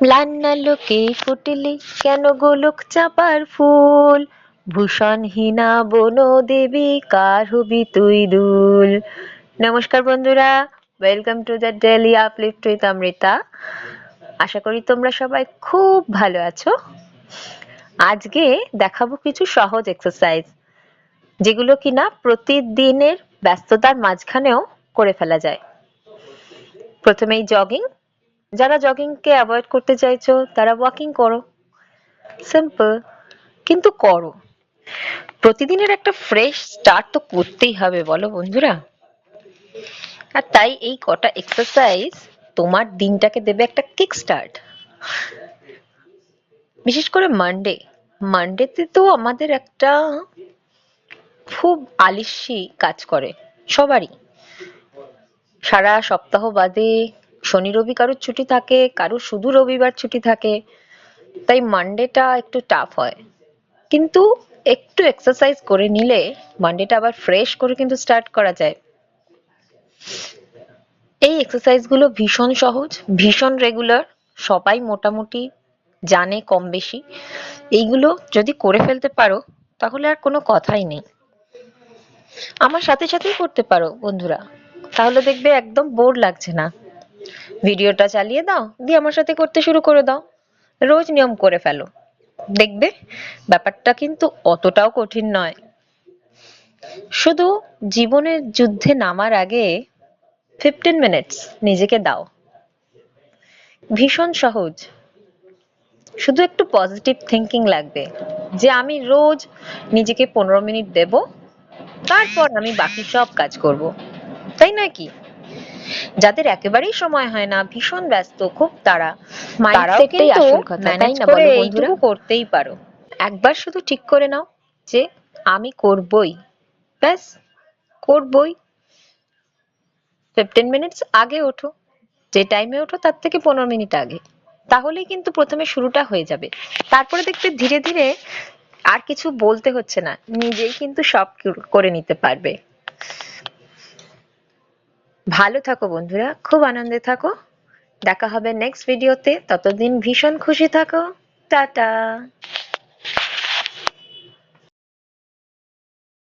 ম্লানালোকে ফুটলি কেন গোলক চাঁপার ফুল, ভূষণহীনা বনদেবী কার হবি তুই দুল। নমস্কার বন্ধুরা, welcome to the daily uplift with Amrita. আশা করি তোমরা সবাই খুব ভালো আছো। আজকে দেখাবো কিছু সহজ এক্সারসাইজ, যেগুলো কিনা প্রতিদিনের ব্যস্ততার মাঝখানেও করে ফেলা যায়। প্রথমেই জগিং, যারা জগিংকে অ্যাভয়েড করতে চাইছো তারা ওয়াকিং করো, সিম্পল কিন্তু করো। প্রতিদিনের একটা ফ্রেশ স্টার্ট তো করতেই হবে, বলো বন্ধুরা। আর তাই এই কটা এক্সারসাইজ তোমার দিনটাকে দেবে একটা কিক স্টার্ট। বিশেষ করে মানডেতে তো আমাদের একটা খুব আলিস্যি কাজ করে সবারই। সারা সপ্তাহ বাদে শনি রবি কারোর ছুটি থাকে, কারোর শুধু রবিবার ছুটি থাকে, তাই মানডেটা একটু টাফ হয়। কিন্তু একটু এক্সারসাইজ করে নিলে মানডেটা আবার ফ্রেশ করে কিন্তু স্টার্ট করা যায়। এই এক্সারসাইজগুলো ভীষণ সহজ, ভীষণ রেগুলার, সবাই মোটামুটি জানে কম বেশি। এইগুলো যদি করে ফেলতে পারো তাহলে আর কোনো কথাই নেই। আমার সাথে সাথেই করতে পারো বন্ধুরা, তাহলে দেখবে একদম বোর লাগছে না। ভিডিওটা চালিয়ে দাও, দিয়ে আমার সাথে করতে শুরু করে দাও। রোজ নিয়ম করে ফেলো, দেখবে ব্যাপারটা কিন্তু অতটাও কঠিন নয়। শুধু জীবনের যুদ্ধে নামার আগে 15 মিনিটস নিজেকে দাও। ভীষণ সহজ, শুধু একটু পজিটিভ থিঙ্কিং লাগবে যে আমি রোজ নিজেকে 15 মিনিট দেব, তারপর আমি বাকি সব কাজ করব, তাই নয় কি? যাদের একেবারেই সময় হয় না, ভীষণ ব্যস্ত, খুব তারাও মাইন্ডসেটটাই কিন্তু আসল কথা, তাই ম্যানেজ না করে বলো বন্ধুরা? এইটুকু করতেই পারো। একবার শুধু ঠিক করে নাও যে আমি করবই, ব্যাস, করবই। 15 মিনিটস আগে ওঠো, যে টাইমে ওঠো তার থেকে 15 মিনিট আগে, তাহলেই কিন্তু প্রথমে শুরুটা হয়ে যাবে। তারপরে দেখবে ধীরে ধীরে আর কিছু বলতে হচ্ছে না, নিজেই কিন্তু সব করে নিতে পারবে। ভালো থাকো বন্ধুরা, খুব আনন্দে থাকো। দেখা হবে নেক্সট ভিডিওতে, ততদিন ভীষণ খুশি থাকো। টাটা।